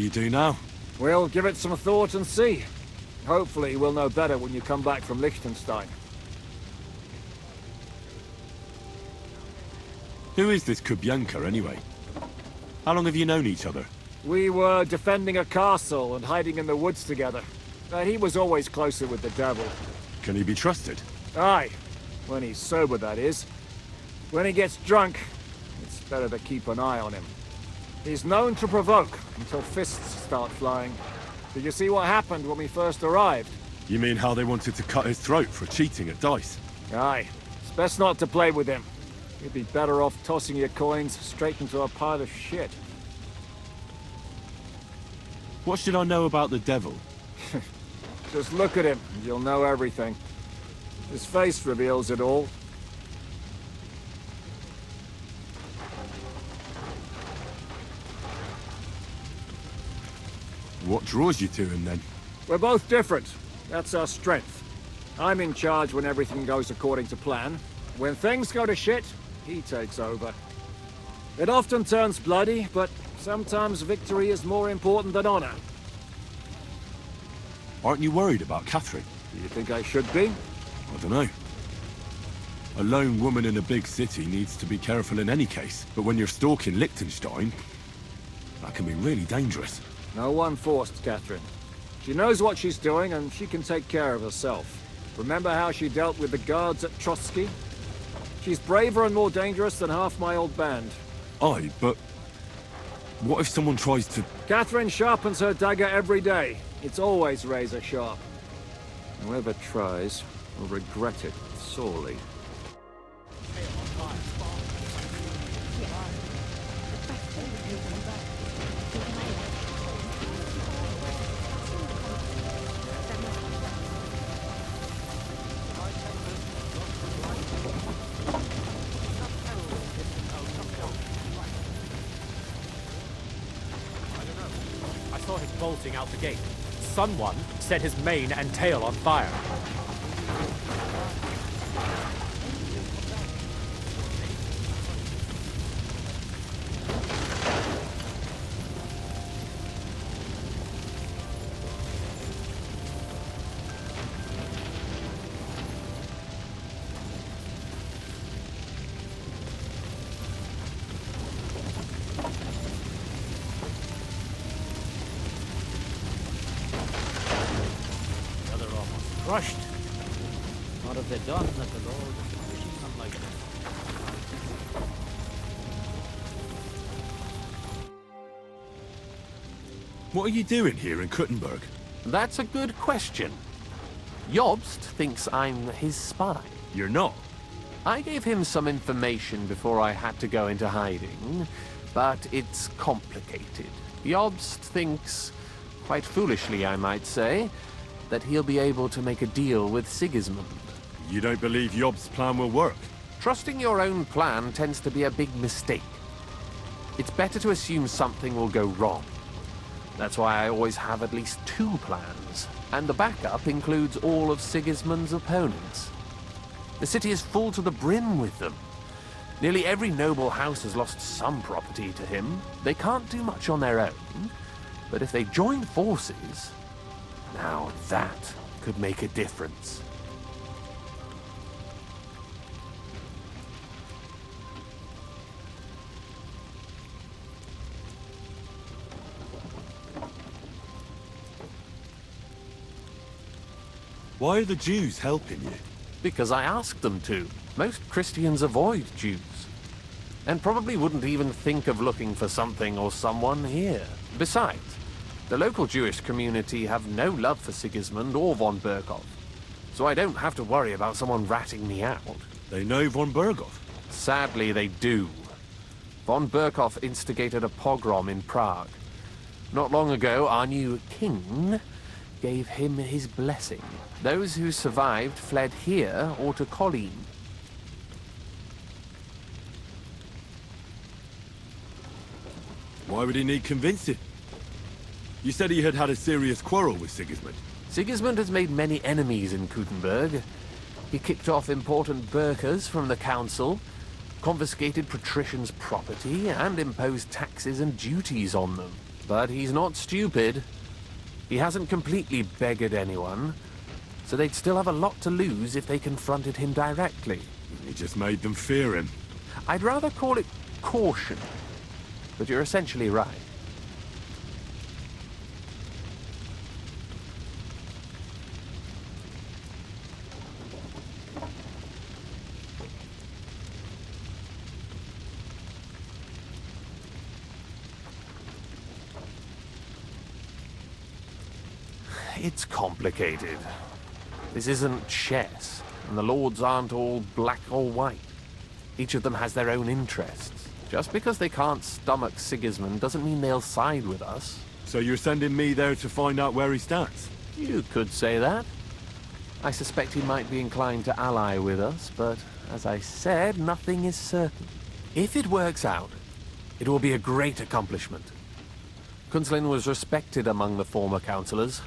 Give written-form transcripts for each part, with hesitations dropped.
you do now? We'll give it some thought and see. Hopefully we'll know better when you come back from Liechtenstein. Who is this Kubyanka, anyway? How long have you known each other? We were defending a castle and hiding in the woods together. He was always closer with the devil. Can he be trusted? Aye. When he's sober, that is. When he gets drunk, it's better to keep an eye on him. He's known to provoke until fists start flying. Did you see what happened when we first arrived? You mean how they wanted to cut his throat for cheating at dice? Aye. It's best not to play with him. You'd be better off tossing your coins straight into a pile of shit. What should I know about the devil? Just look at him, and you'll know everything. His face reveals it all. What draws you to him, then? We're both different. That's our strength. I'm in charge when everything goes according to plan. When things go to shit, he takes over. It often turns bloody, but sometimes victory is more important than honor. Aren't you worried about Catherine? Do you think I should be? I don't know. A lone woman in a big city needs to be careful in any case, but when you're stalking Liechtenstein, that can be really dangerous. No one forced Catherine. She knows what she's doing, and she can take care of herself. Remember how she dealt with the guards at Trotsky? She's braver and more dangerous than half my old band. Aye, but what if someone tries to... Catherine sharpens her dagger every day. It's always razor sharp. Whoever tries will regret it sorely. I saw him bolting out the gate. Someone set his mane and tail on fire. Crushed. What have they done that the Lord is wishing them like this? What are you doing here in Kuttenberg? That's a good question. Jobst thinks I'm his spy. You're not. I gave him some information before I had to go into hiding, but it's complicated. Jobst thinks, quite foolishly I might say, that he'll be able to make a deal with Sigismund. You don't believe Job's plan will work? Trusting your own plan tends to be a big mistake. It's better to assume something will go wrong. That's why I always have at least 2 plans, and the backup includes all of Sigismund's opponents. The city is full to the brim with them. Nearly every noble house has lost some property to him. They can't do much on their own, but if they join forces, now that could make a difference. Why are the Jews helping you? Because I asked them to. Most Christians avoid Jews. And probably wouldn't even think of looking for something or someone here. Besides, the local Jewish community have no love for Sigismund or von Berkhoff, so I don't have to worry about someone ratting me out. They know von Berkhoff? Sadly, they do. Von Berkhoff instigated a pogrom in Prague. Not long ago, our new king gave him his blessing. Those who survived fled here or to Kolin. Why would he need convincing? You said he had had a serious quarrel with Sigismund. Sigismund has made many enemies in Kuttenberg. He kicked off important burghers from the council, confiscated patricians' property, and imposed taxes and duties on them. But he's not stupid. He hasn't completely beggared anyone, so they'd still have a lot to lose if they confronted him directly. He just made them fear him. I'd rather call it caution, but you're essentially right. It's complicated. This isn't chess, and the lords aren't all black or white. Each of them has their own interests. Just because they can't stomach Sigismund doesn't mean they'll side with us. So you're sending me there to find out where he stands? You could say that. I suspect he might be inclined to ally with us, but as I said, nothing is certain. If it works out, it will be a great accomplishment. Kunslin was respected among the former councillors.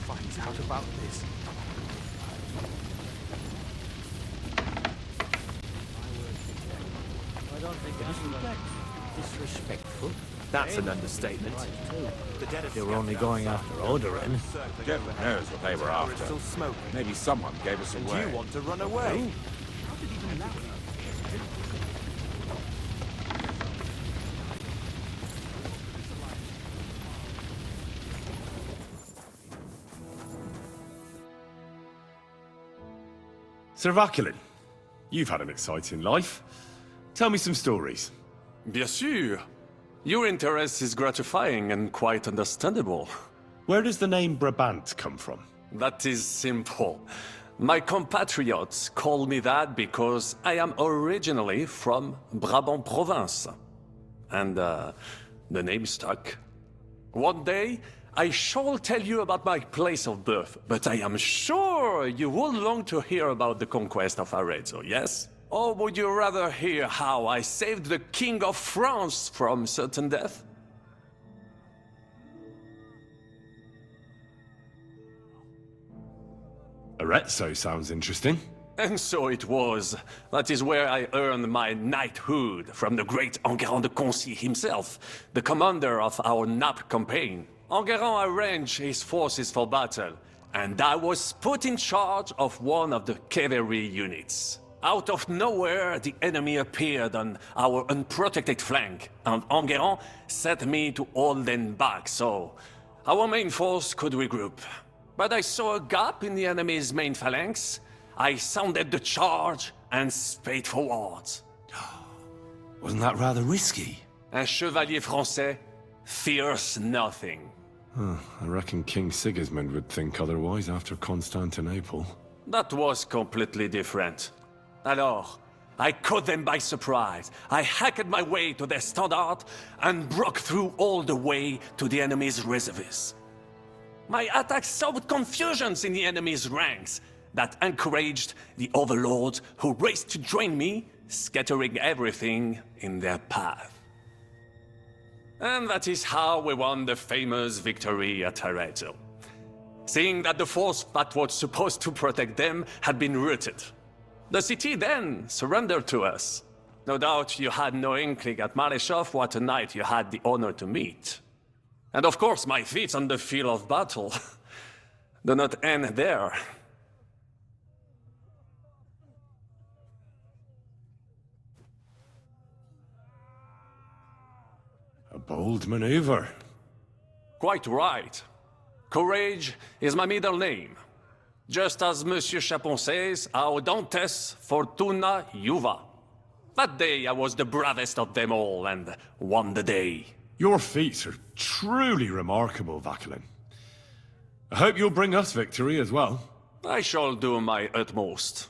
Finds out about this. I don't think anyone disrespectful. That's an understatement. They were only going after Odorin. Devlin knows what they were after. Still smoking. Maybe someone gave us away. You want to run away? Sir Vaculin, you've had an exciting life. Tell me some stories. Bien sûr. Your interest is gratifying and quite understandable. Where does the name Brabant come from? That is simple. My compatriots call me that because I am originally from Brabant province. And, the name stuck. One day, I shall tell you about my place of birth, but I am sure you will long to hear about the conquest of Arezzo, yes? Or would you rather hear how I saved the King of France from certain death? Arezzo sounds interesting. And so it was. That is where I earned my knighthood from the great Enguerrand de Concy himself, the commander of our Naples campaign. Enguerrand arranged his forces for battle, and I was put in charge of one of the cavalry units. Out of nowhere, the enemy appeared on our unprotected flank, and Enguerrand set me to hold them back so our main force could regroup. But I saw a gap in the enemy's main phalanx. I sounded the charge and sped forwards. Wasn't that rather risky? Un chevalier français fears nothing. I reckon King Sigismund would think otherwise after Constantinople. That was completely different. Alors, I caught them by surprise. I hacked my way to their standard and broke through all the way to the enemy's reserves. My attack sowed confusions in the enemy's ranks that encouraged the overlords who raced to join me, scattering everything in their path. And that is how we won the famous victory at Arezzo. Seeing that the force that was supposed to protect them had been routed. The city then surrendered to us. No doubt you had no inkling at Maleshov what a knight you had the honor to meet. And of course my feats on the field of battle do not end there. A bold maneuver. Quite right. Courage is my middle name. Just as Monsieur Chapon says, Audantes Fortuna Juva. That day I was the bravest of them all and won the day. Your feats are truly remarkable, Vakelin. I hope you'll bring us victory as well. I shall do my utmost.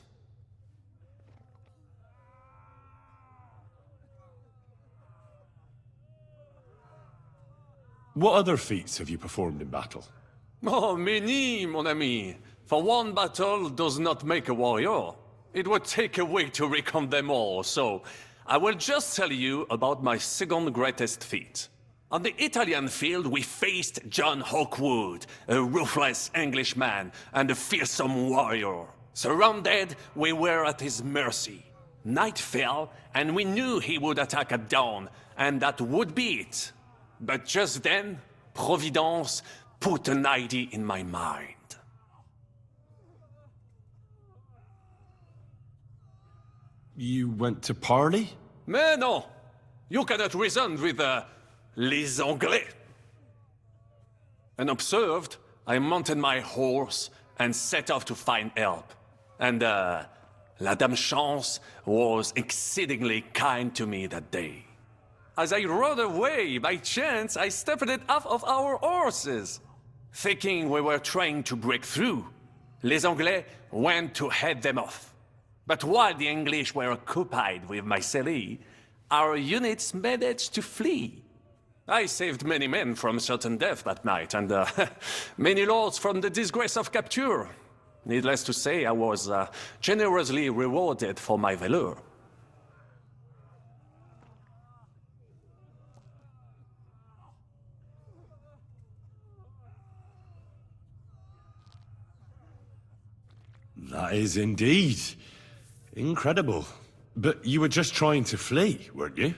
What other feats have you performed in battle? Oh, many, mon ami. For one battle does not make a warrior. It would take a week to recount them all, so I will just tell you about my second greatest feat. On the Italian field, we faced John Hawkwood, a ruthless Englishman and a fearsome warrior. Surrounded, we were at his mercy. Night fell, and we knew he would attack at dawn, and that would be it. But just then, Providence put an idea in my mind. You went to parley? Mais non! You cannot reason with les Anglais. Unobserved, I mounted my horse and set off to find help. And La Dame Chance was exceedingly kind to me that day. As I rode away, by chance, I stepped it off of our horses. Thinking we were trying to break through, les Anglais went to head them off. But while the English were occupied with Myceli, our units managed to flee. I saved many men from certain death that night, and many lords from the disgrace of capture. Needless to say, I was generously rewarded for my valor. That is indeed incredible. But you were just trying to flee, weren't you?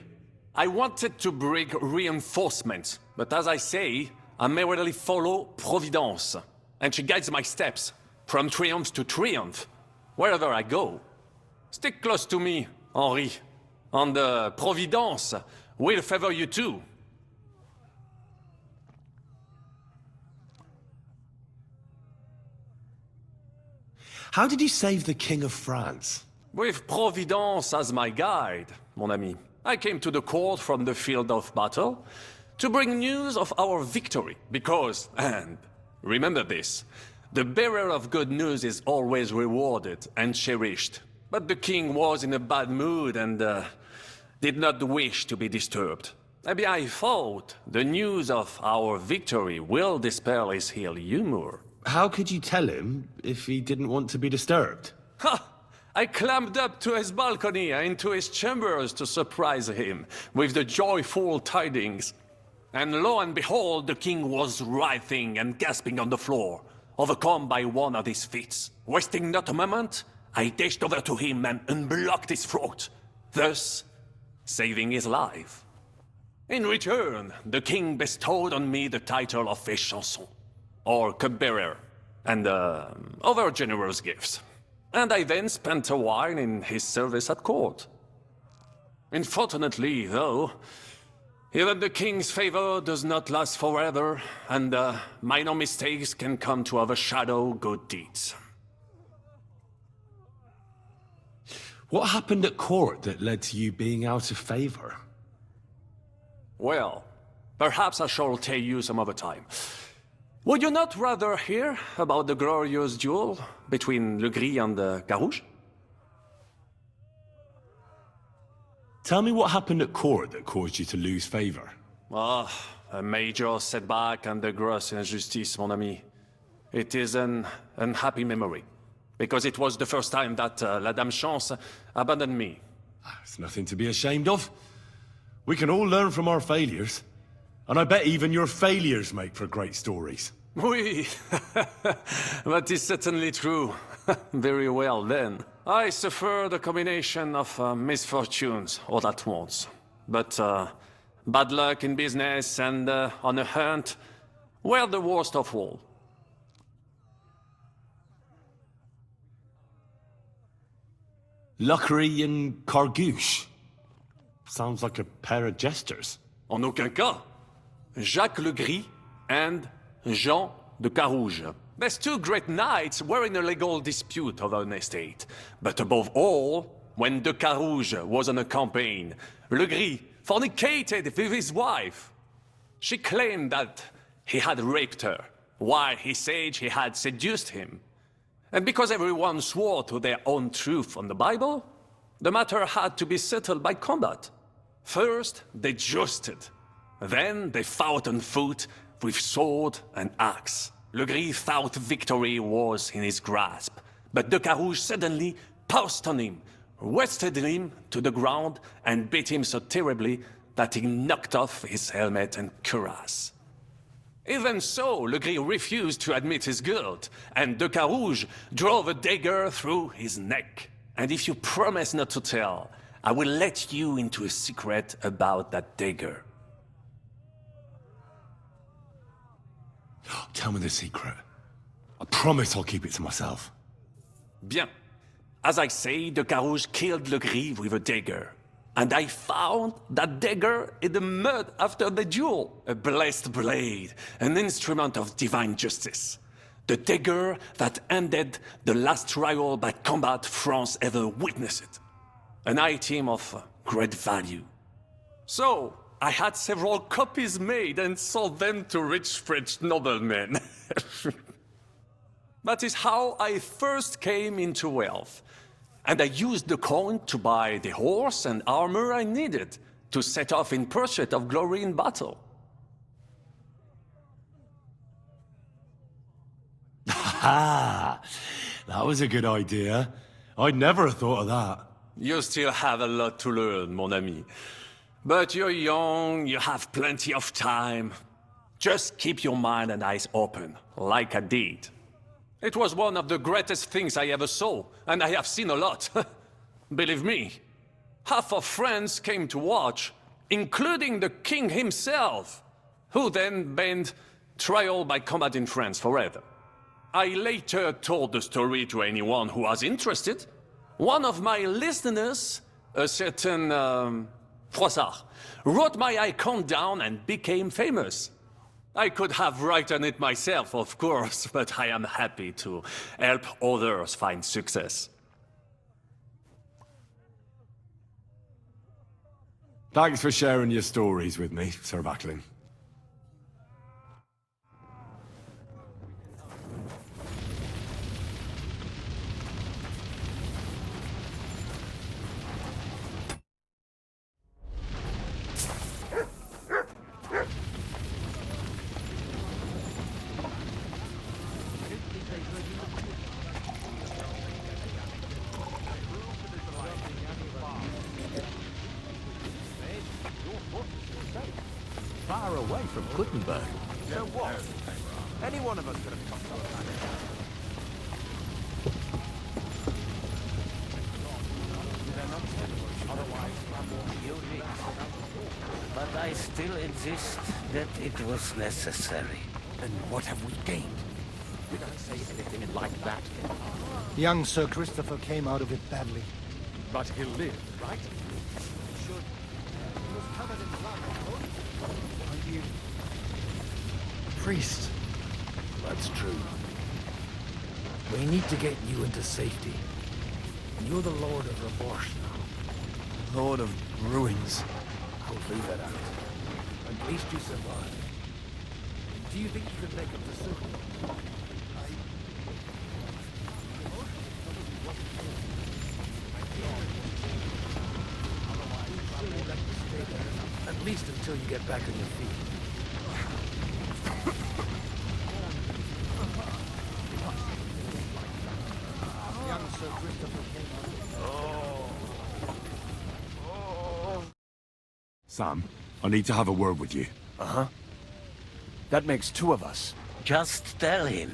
I wanted to bring reinforcements, but as I say, I merely follow Providence, and she guides my steps, from triumph to triumph, wherever I go. Stick close to me, Henri, and Providence will favor you too. How did you save the King of France? With Providence as my guide, mon ami, I came to the court from the field of battle to bring news of our victory, because, and remember this, the bearer of good news is always rewarded and cherished. But the king was in a bad mood and did not wish to be disturbed. Maybe I thought the news of our victory will dispel his ill humor. How could you tell him if he didn't want to be disturbed? Ha! I climbed up to his balcony and into his chambers to surprise him with the joyful tidings. And lo and behold, the king was writhing and gasping on the floor, overcome by one of his fits. Wasting not a moment, I dashed over to him and unblocked his throat, thus saving his life. In return, the king bestowed on me the title of Échanson, or cupbearer, and other generous gifts. And I then spent a while in his service at court. Unfortunately, though, even the king's favor does not last forever, and minor mistakes can come to overshadow good deeds. What happened at court that led to you being out of favor? Well, perhaps I shall tell you some other time. Would you not rather hear about the glorious duel between Le Gris and Carouge? Tell me what happened at court that caused you to lose favor. Ah, a major setback and a gross injustice, mon ami. It is an unhappy memory, because it was the first time that La Dame Chance abandoned me. It's nothing to be ashamed of. We can all learn from our failures. And I bet even your failures make for great stories. Oui, that is certainly true. Very well then. I suffered a combination of misfortunes all at once. But bad luck in business and on a hunt were the worst of all. Luckery and Cargouche. Sounds like a pair of jesters. En aucun cas. Jacques Le Gris and Jean de Carouge. These two great knights were in a legal dispute over an estate. But above all, when de Carouge was on a campaign, Le Gris fornicated with his wife. She claimed that he had raped her, while he said he had seduced him. And because everyone swore to their own truth on the Bible, the matter had to be settled by combat. First, they jousted. Then they fought on foot with sword and axe. Le Gris thought victory was in his grasp, but de Carouge suddenly pounced on him, wrested him to the ground, and beat him so terribly that he knocked off his helmet and cuirass. Even so, Le Gris refused to admit his guilt, and de Carouge drove a dagger through his neck. And if you promise not to tell, I will let you into a secret about that dagger. Tell me the secret. I promise I'll keep it to myself. Bien. As I say, de Carouge killed Le Gris with a dagger. And I found that dagger in the mud after the duel. A blessed blade, an instrument of divine justice. The dagger that ended the last trial by combat France ever witnessed. An item of great value. So, I had several copies made and sold them to rich French noblemen. That is how I first came into wealth. And I used the coin to buy the horse and armor I needed to set off in pursuit of glory in battle. Ha! That was a good idea. I'd never have thought of that. You still have a lot to learn, mon ami. But you're young, you have plenty of time. Just keep your mind and eyes open, like I did. It was one of the greatest things I ever saw, and I have seen a lot. Believe me. Half of France came to watch, including the king himself, who then banned trial by combat in France forever. I later told the story to anyone who was interested. One of my listeners, a certain Froissart, wrote my icon down and became famous. I could have written it myself, of course, but I am happy to help others find success. Thanks for sharing your stories with me, Sir Backlin. Far away from Kuttenberg. So what? Any one of us could have come to But I still insist that it was necessary. And what have we gained? Did I say anything like that? Young Sir Christopher came out of it badly. But he'll live, right? Priest. That's true. We need to get you into safety. You're the Lord of Remorse now. Lord of Ruins. I'll leave that out. At least you survived. Do you think you can make up to Susan? At least until you get back on your feet. Young Sir Christopher came out. Sam, I need to have a word with you. Uh-huh. That makes two of us. Just tell him.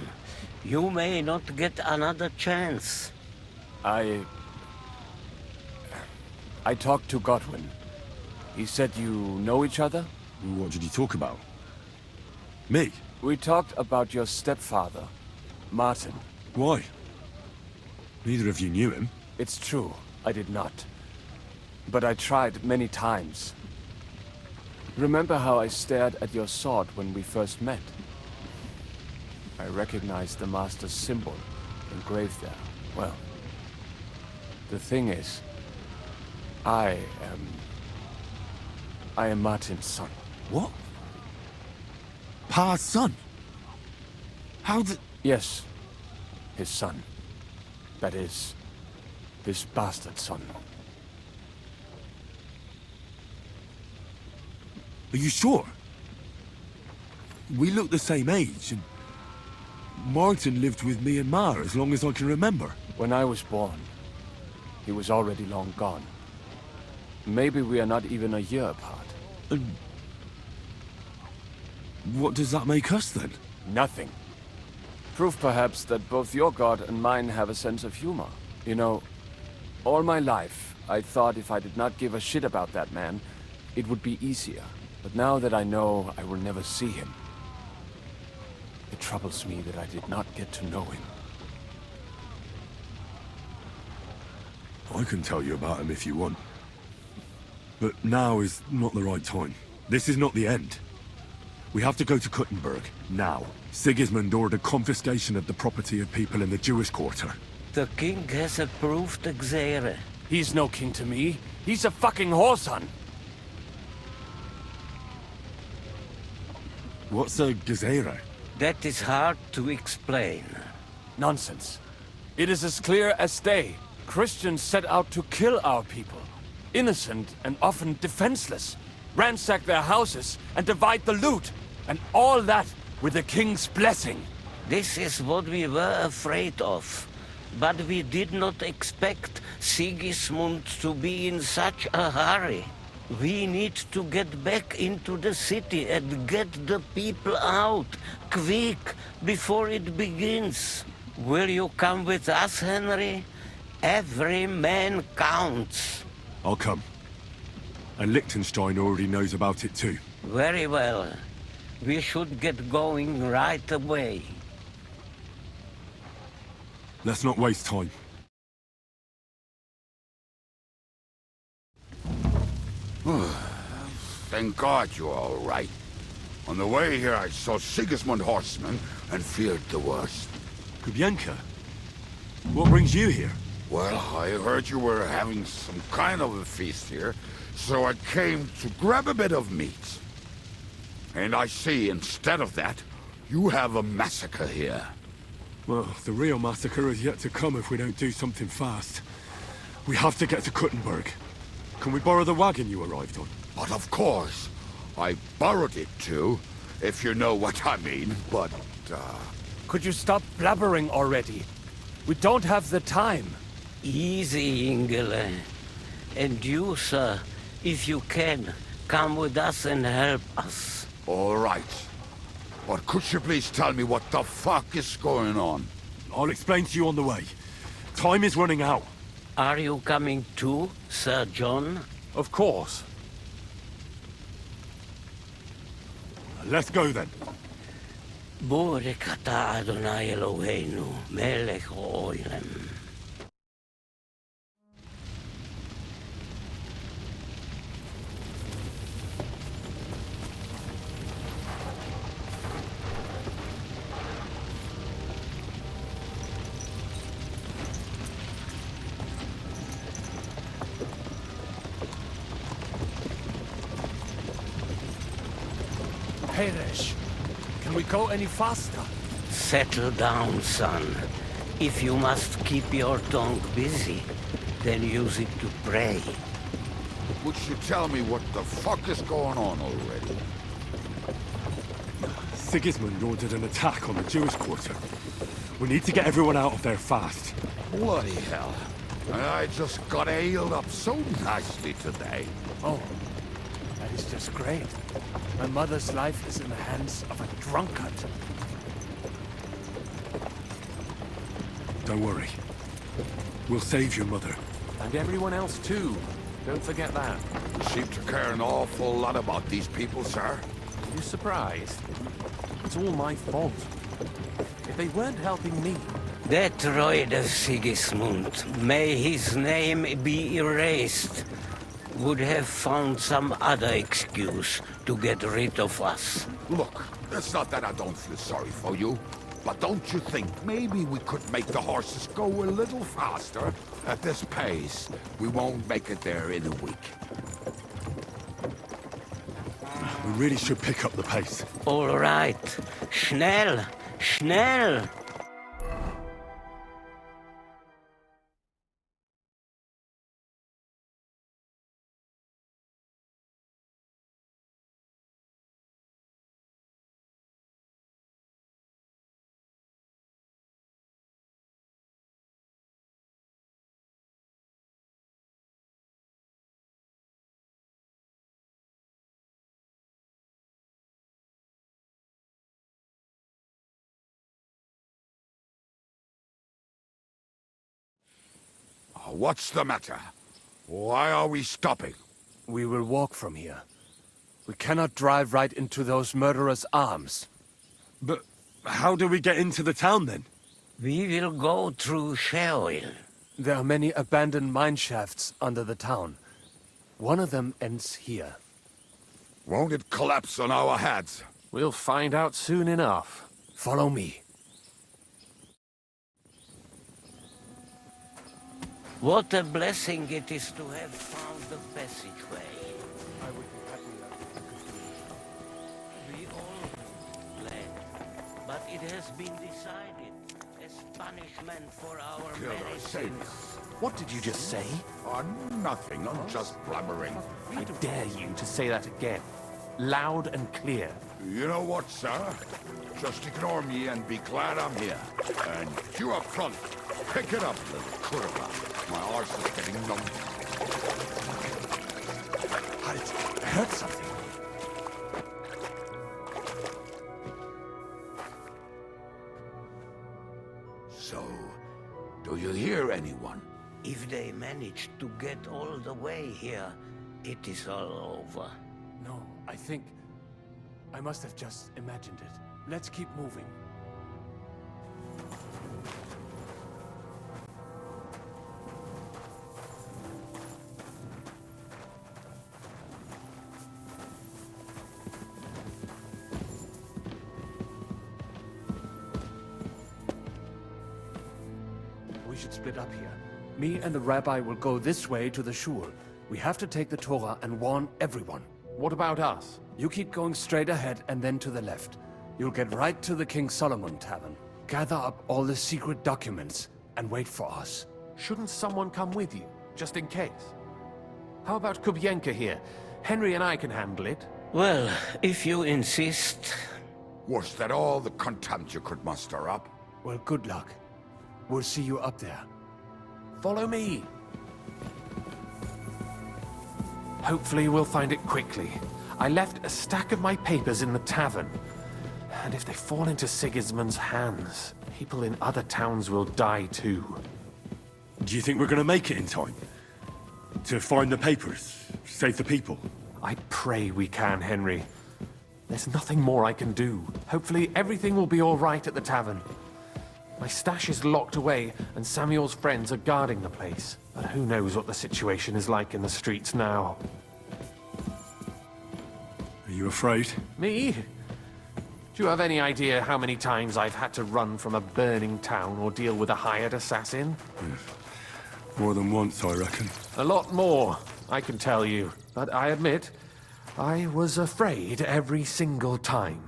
You may not get another chance. I talked to Godwin. He said you know each other? What did you talk about? Me? We talked about your stepfather, Martin. Why? Neither of you knew him. It's true, I did not. But I tried many times. Remember how I stared at your sword when we first met? I recognized the Master's symbol engraved there. Well, the thing is, I am Martin's son. What? Pa's son? How did... Yes, his son. That is, his bastard son. Are you sure? We look the same age, and Martin lived with me and Ma as long as I can remember. When I was born, he was already long gone. Maybe we are not even a year apart. And what does that make us then? Nothing. Proof perhaps that both your god and mine have a sense of humor. You know, all my life, I thought if I did not give a shit about that man, it would be easier. But now that I know I will never see him, it troubles me that I did not get to know him. I can tell you about him if you want. But now is not the right time. This is not the end. We have to go to Kuttenberg, now. Sigismund ordered confiscation of the property of people in the Jewish quarter. The king has approved Xere. He's no king to me. He's a fucking whoreson. What's a Gezerah? That is hard to explain. Nonsense. It is as clear as day. Christians set out to kill our people. Innocent and often defenseless. Ransack their houses and divide the loot. And all that with the king's blessing. This is what we were afraid of. But we did not expect Sigismund to be in such a hurry. We need to get back into the city and get the people out, quick, before it begins. Will you come with us, Henry? Every man counts. I'll come. And Liechtenstein already knows about it too. Very well. We should get going right away. Let's not waste time. Thank God you're all right. On the way here, I saw Sigismund horsemen and feared the worst. Kubienka? What brings you here? Well, I heard you were having some kind of a feast here, so I came to grab a bit of meat. And I see, instead of that, you have a massacre here. Well, the real massacre is yet to come if we don't do something fast. We have to get to Kuttenberg. Can we borrow the wagon you arrived on? But of course, I borrowed it too, if you know what I mean, but, Could you stop blabbering already? We don't have the time. Easy, Ingele. And you, sir, if you can, come with us and help us. All right. But could you please tell me what the fuck is going on? I'll explain to you on the way. Time is running out. Are you coming too, Sir John? Of course. Let's go then. Borekata Adonai Eloheinu, melech ha'olam. Peresh, can we go any faster? Settle down, son. If you must keep your tongue busy, then use it to pray. Would you tell me what the fuck is going on already? Sigismund ordered an attack on the Jewish quarter. We need to get everyone out of there fast. Bloody hell. I just got ailed up so nicely today. Oh, that is just great. My mother's life is in the hands of a drunkard. Don't worry. We'll save your mother. And everyone else too. Don't forget that. You seem to care an awful lot about these people, sir. Are you surprised? It's all my fault. If they weren't helping me... That Reuter Sigismund, may his name be erased, would have found some other excuse to get rid of us. Look, it's not that I don't feel sorry for you. But don't you think maybe we could make the horses go a little faster? At this pace, we won't make it there in a week. We really should pick up the pace. All right. Schnell! Schnell! What's the matter? Why are we stopping? We will walk from here. We cannot drive right into those murderers' arms. But how do we get into the town then? We will go through Sheol. There are many abandoned mine shafts under the town. One of them ends here. Won't it collapse on our heads? We'll find out soon enough. Follow me. What a blessing it is to have found the passageway. I would be happy if I could do it. We all glad, but it has been decided as punishment for our many sins. What did you just say? Oh, nothing. I'm just blabbering. I dare you to say that again. Loud and clear. You know what, sir? Just ignore me and be glad I'm here. And you up front, pick it up, little Kuttenberg. My arse is getting numb. I heard something. So, do you hear anyone? If they manage to get all the way here, it is all over. No, I think... I must have just imagined it. Let's keep moving. We should split up here. Me and the rabbi will go this way to the shul. We have to take the Torah and warn everyone. What about us? You keep going straight ahead and then to the left. You'll get right to the King Solomon Tavern. Gather up all the secret documents and wait for us. Shouldn't someone come with you, just in case? How about Kubyenka here? Henry and I can handle it. Well, if you insist. Was that all the contempt you could muster up? Well, good luck. We'll see you up there. Follow me. Hopefully we'll find it quickly. I left a stack of my papers in the tavern. And if they fall into Sigismund's hands, people in other towns will die too. Do you think we're gonna make it in time? To find the papers? Save the people? I pray we can, Henry. There's nothing more I can do. Hopefully everything will be all right at the tavern. My stash is locked away, and Samuel's friends are guarding the place. But who knows what the situation is like in the streets now. Are you afraid? Me? Do you have any idea how many times I've had to run from a burning town or deal with a hired assassin? More than once, I reckon. A lot more, I can tell you. But I admit, I was afraid every single time.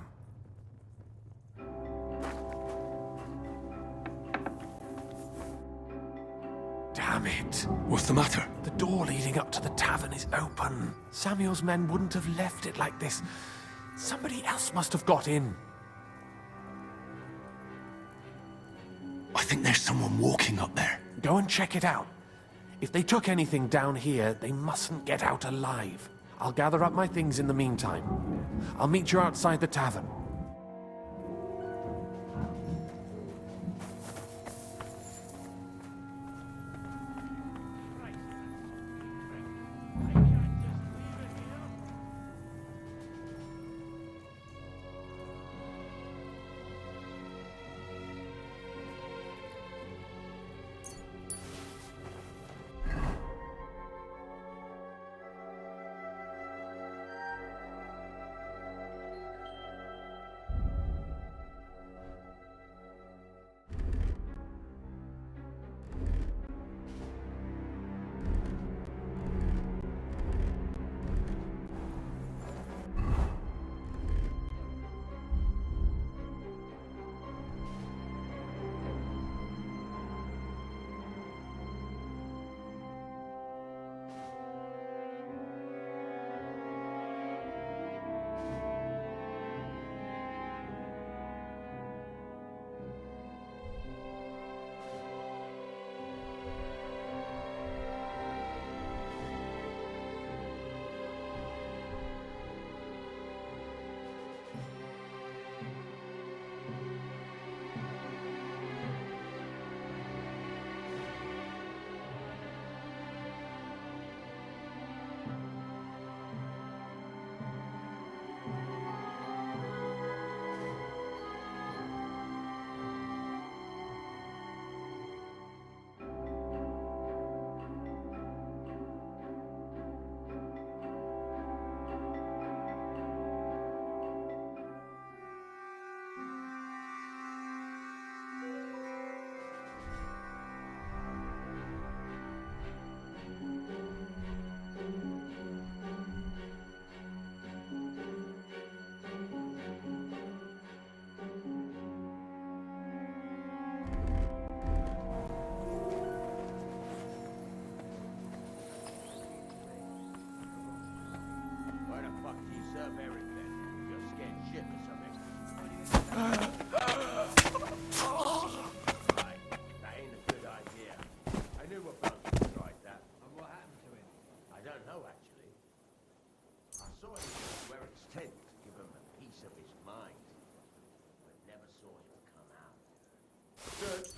Damn it. What's the matter? The door leading up to the tavern is open. Samuel's men wouldn't have left it like this. Somebody else must have got in. I think there's someone walking up there. Go and check it out. If they took anything down here, they mustn't get out alive. I'll gather up my things in the meantime. I'll meet you outside the tavern.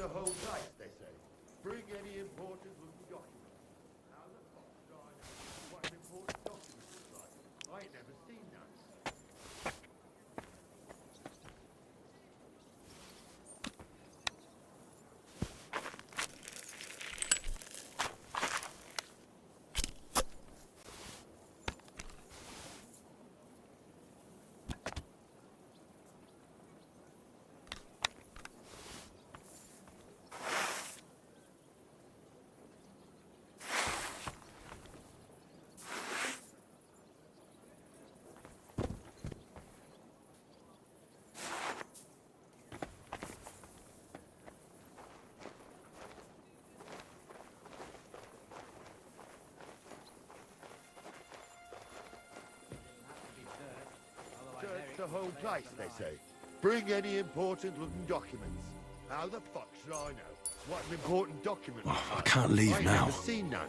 the whole place, they say. Bring any important looking documents. How the fuck do I know what an important document is like? I ain't never seen none. Search the whole place, they say. Bring any important looking documents. How the fuck should I know what an important document is I like? can't leave I ain't now. never seen none.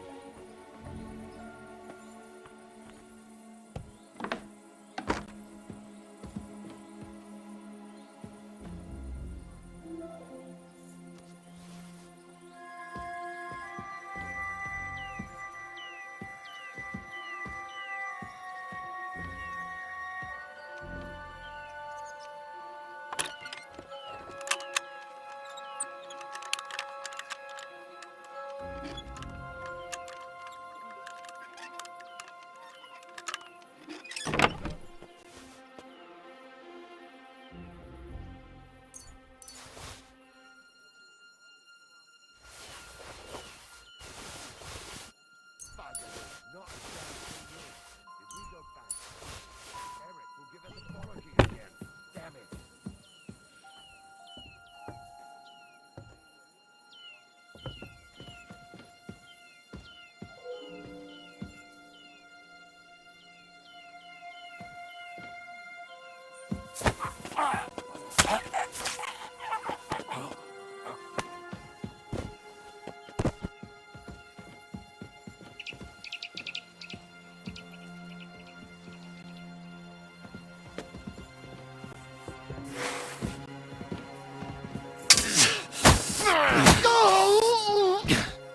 Not a damn thing here. If we go back, Eric will give us apologies again. Damn it.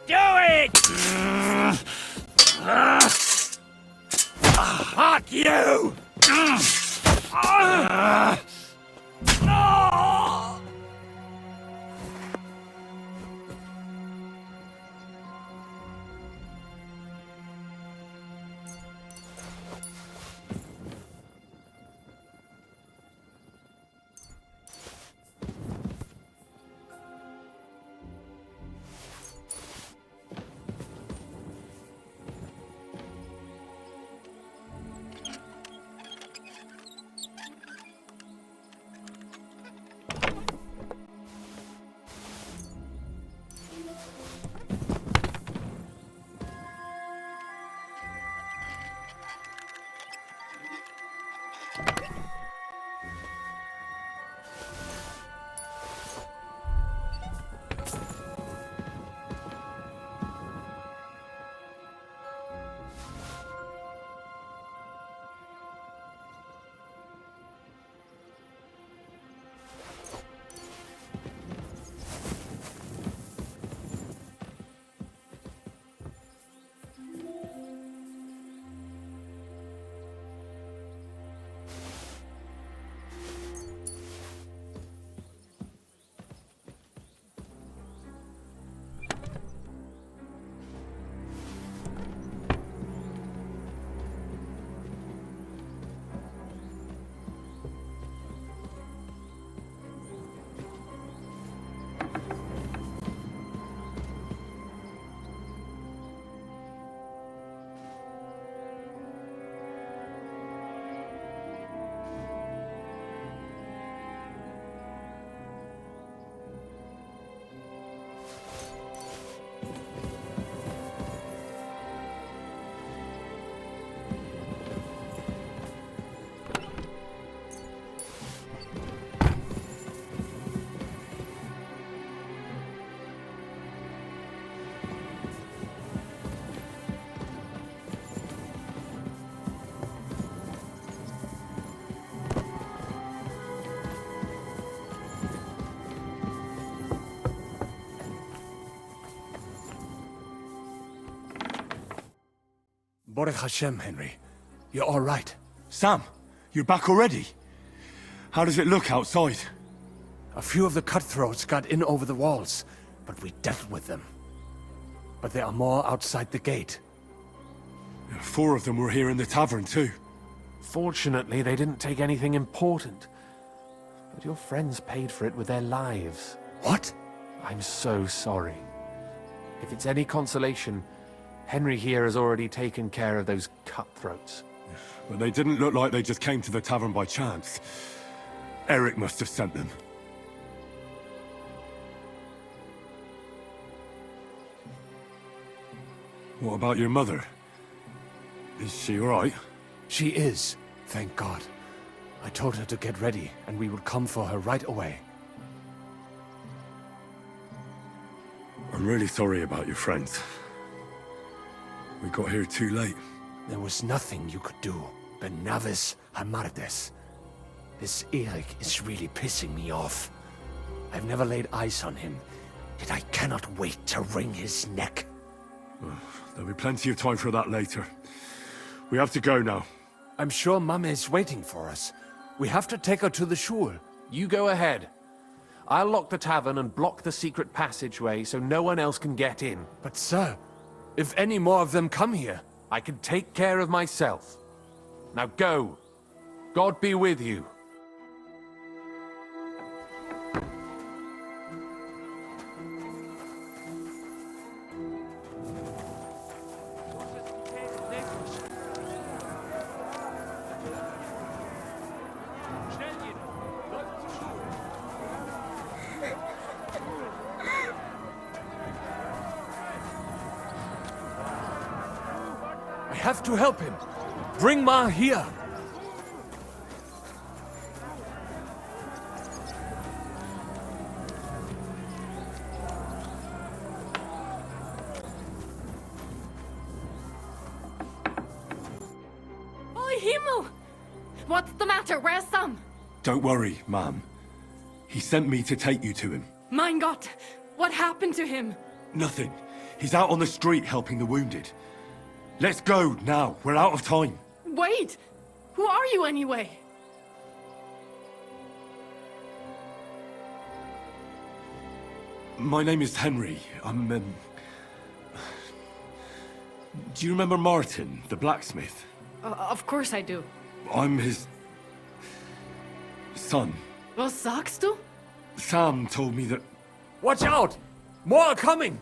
Do it! Fuck you! Baruch Hashem, Henry. You're all right. Sam, you're back already? How does it look outside? A few of the cutthroats got in over the walls, but we dealt with them. But there are more outside the gate. 4 of them were here in the tavern too. Fortunately, they didn't take anything important. But your friends paid for it with their lives. What? I'm so sorry. If it's any consolation, Henry here has already taken care of those cutthroats. But they didn't look like they just came to the tavern by chance. Eric must have sent them. What about your mother? Is she all right? She is, thank God. I told her to get ready, and we would come for her right away. I'm really sorry about your friends. We got here too late. There was nothing you could do. Benavis Hamardes. This Eric is really pissing me off. I've never laid eyes on him, yet I cannot wait to wring his neck. There'll be plenty of time for that later. We have to go now. I'm sure Mum is waiting for us. We have to take her to the shul. You go ahead. I'll lock the tavern and block the secret passageway so no one else can get in. But sir, if any more of them come here, I can take care of myself. Now go. God be with you. I have to help him. Bring Ma here. Oi, Himmel! What's the matter? Where's Sam? Don't worry, ma'am. He sent me to take you to him. Mein Gott! What happened to him? Nothing. He's out on the street helping the wounded. Let's go now. We're out of time. Wait! Who are you anyway? My name is Henry. Do you remember Martin, the blacksmith? Of course I do. I'm his... son. Was sagst du? Sam told me that... Watch out! More are coming!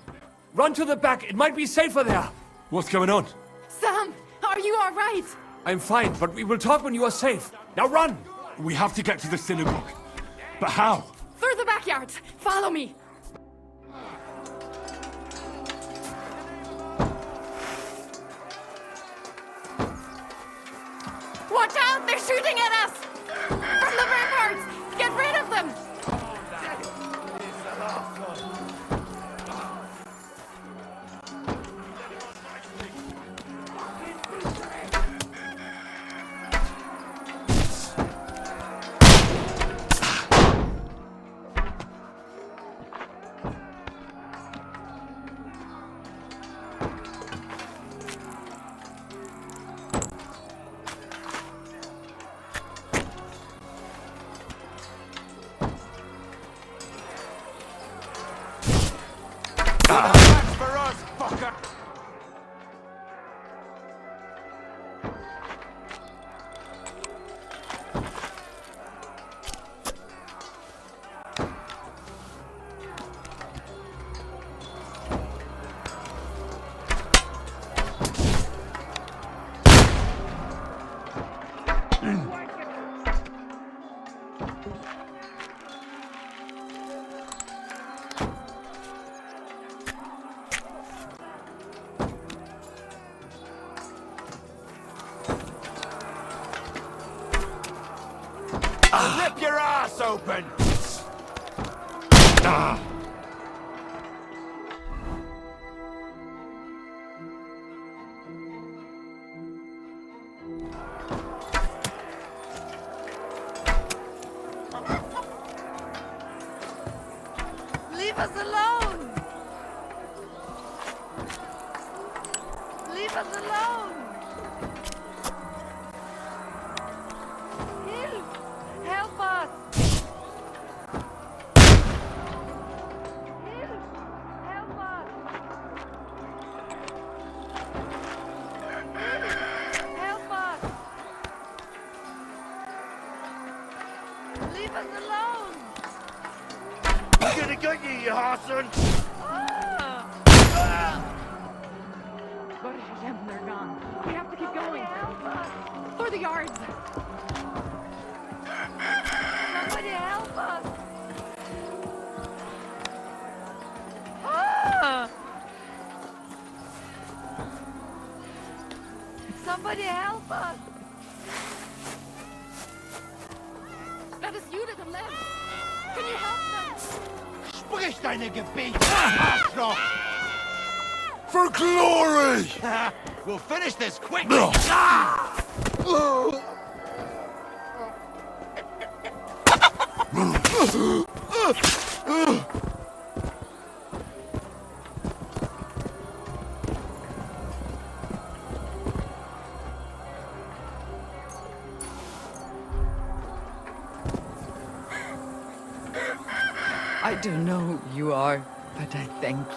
Run to the back, it might be safer there! What's going on? Sam! Are you alright? I'm fine, but we will talk when you are safe. Now run! We have to get to the synagogue. But how? Through the backyard! Follow me! Watch out! They're shooting at us! From the ramparts! Get rid of them! Rip your ass open! Leave us alone! Leave us alone! Leave us alone! We're gonna get you, you Hassan! Go to Hashem, they're gone. We have to keep going. For the yards! Somebody help us! Somebody help us! That is Judith and Lev. Can you help them? Sprich deine Gebete, Arschloch! For glory! We'll finish this quick! I don't know who you are, but I thank you.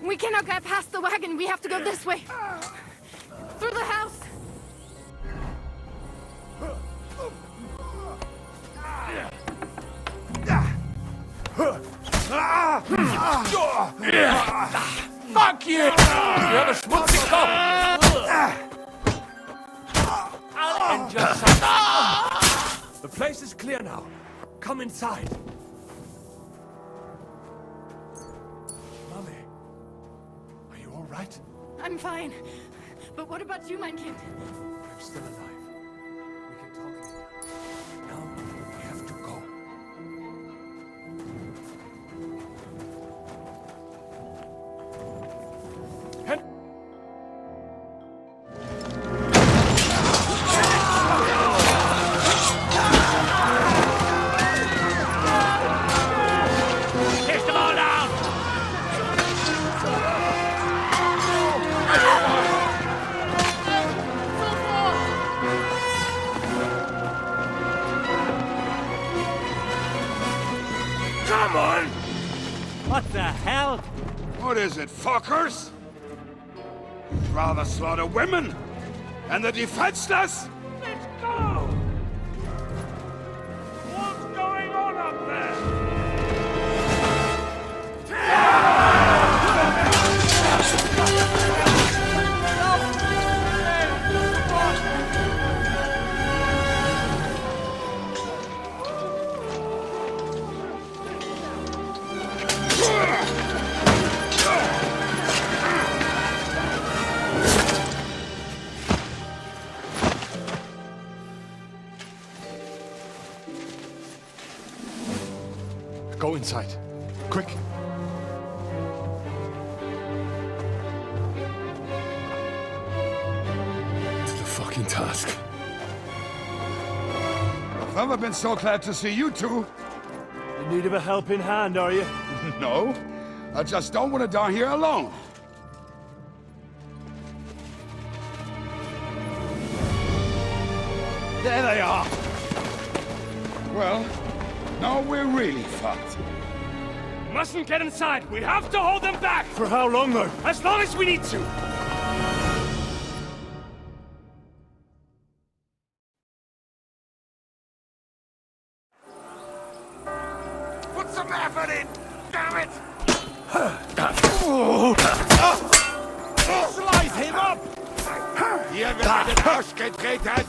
We cannot get past the wagon. We have to go this way. Through the house. Fuck you! You're the schmutzig Kopf! I'll end your son. The place is clear now. Come inside. Mommy, are you all right? I'm fine. But what about you, my kid? I'm still alive. We can talk later. Now we have to go. Come on! What the hell? What is it, fuckers? You'd rather slaughter women and the defenseless? Let's go! What's going on up there? Go inside. Quick. To the fucking task. I've never been so glad to see you two. In need of a helping hand, are you? No, I just don't want to die here alone. There they are! Well, now we're really fucked. Mustn't get inside! We have to hold them back! For how long, though? As long as we need to! Put some effort in! Damn it! Slice him up! Hier wird den Arsch getreten!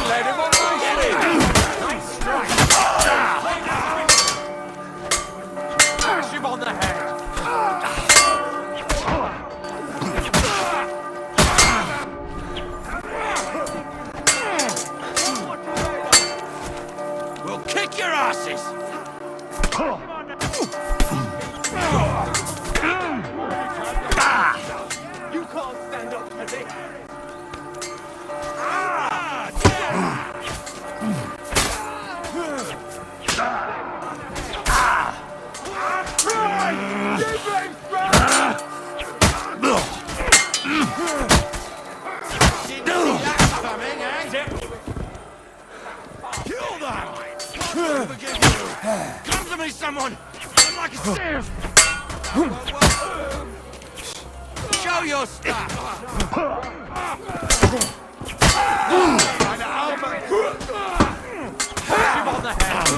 Let him on nice strike! Smash him on the head! We'll kick your asses! You can't stand up to this! Show your stuff! Him on the head!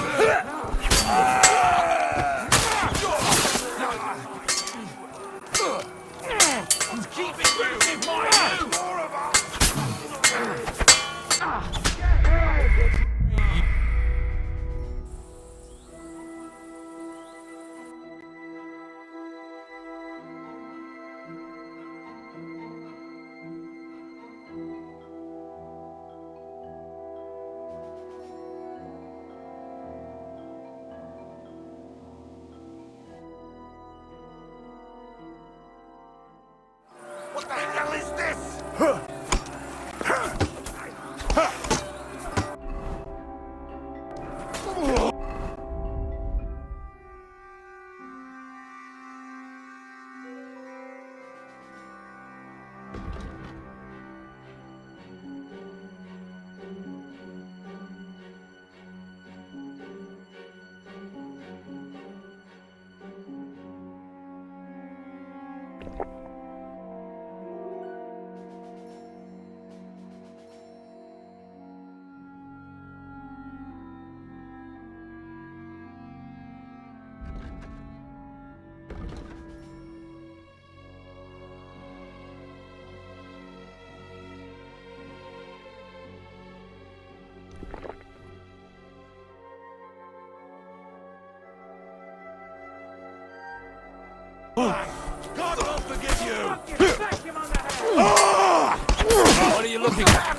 Keep it moving, my more of us! What the hell is this? God will forgive you! What are you looking at?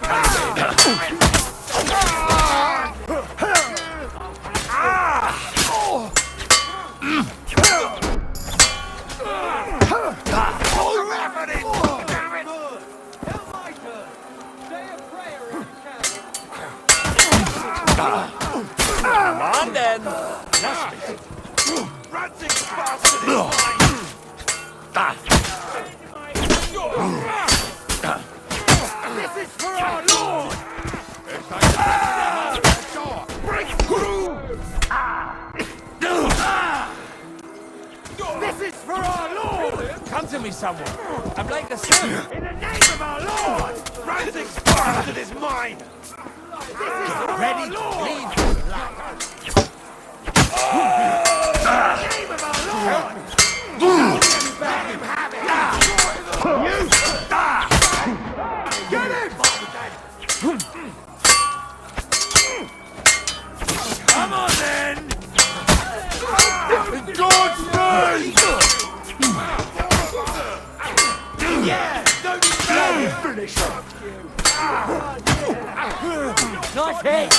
Come on then! Ranting bastard is mine! This is for our Lord! Break through! This is for our Lord! Come to me, someone. I'm like the sun. In the name of our Lord! Ranting bastard is mine! This is for Ready our to Lord! bleed. In the name of our Lord! Let him have it! You! Get him! Come on then! In God's name! Yeah! Don't finish him! Nice hit.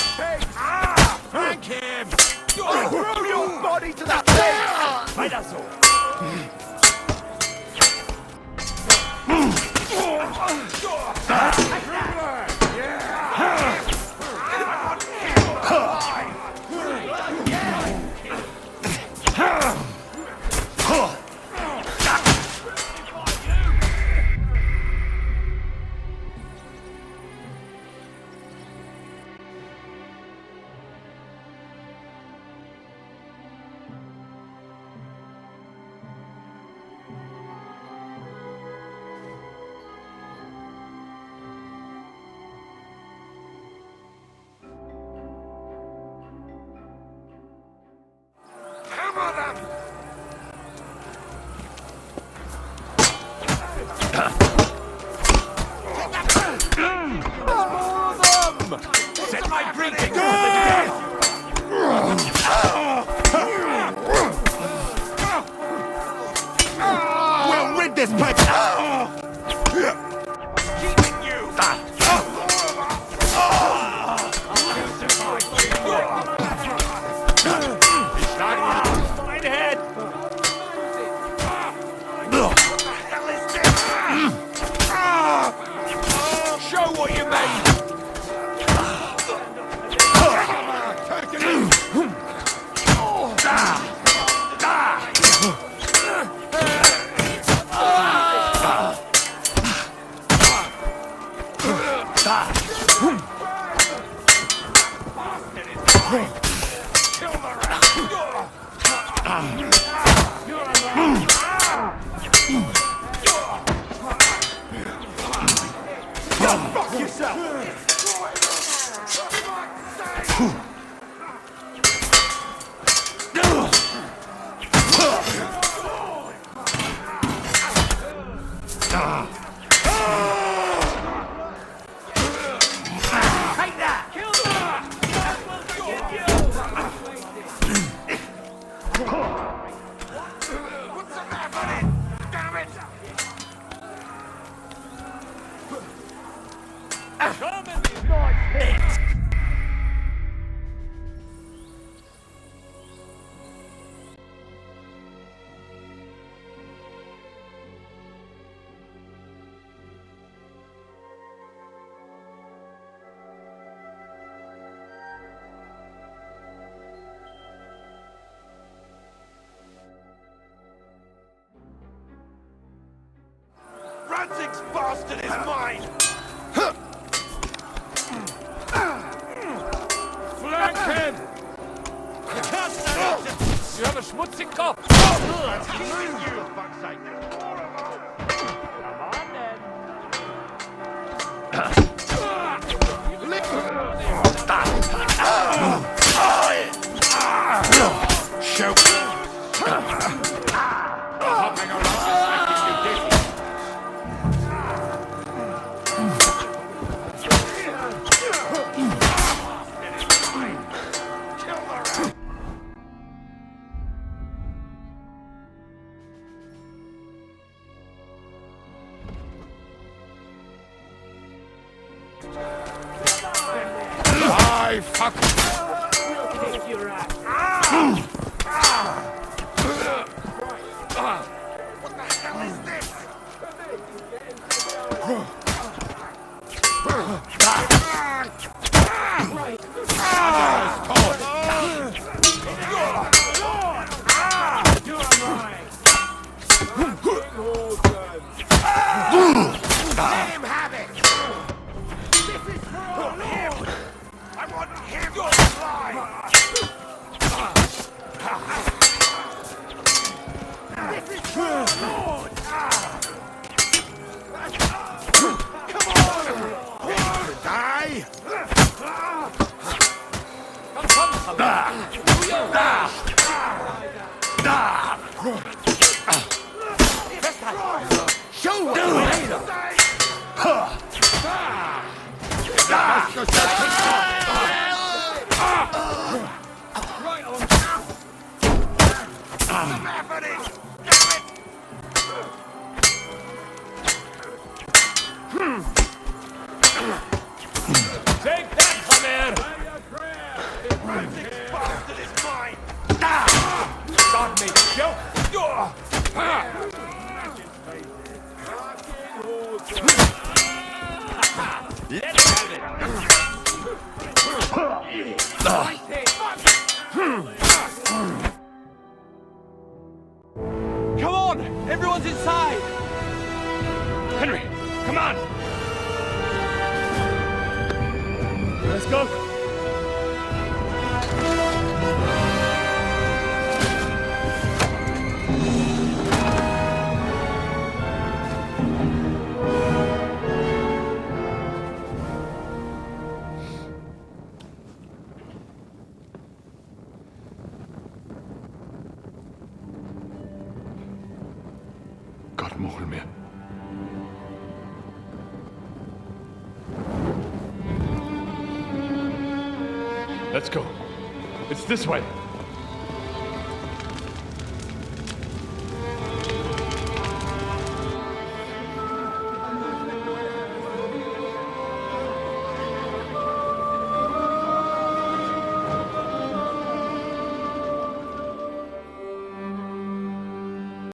Thank him! Throw your body to that thing! Right, that's all. Hammer them! Set my greetings to the death! We'll rid this place! Keeping you! Fine head. Show what you made! Ranzig's bastard is mine! Flank him! You have a schmutzig Kopf! That's killing you, for fuck's sake! Come on then! I fuck. Kick your ass! What the hell is this? Let him have it! This is for him! I want him to fly! This is for our Lord! Come on! Die! Show us! Right on! Laugh at it! Damn it! Take that, Hammer! The Ranzig bastard is mine! God made a joke! Let's have it! Come on! Everyone's inside! Henry, come on! Let's go! Gott mogen mir. Let's go. It's this way.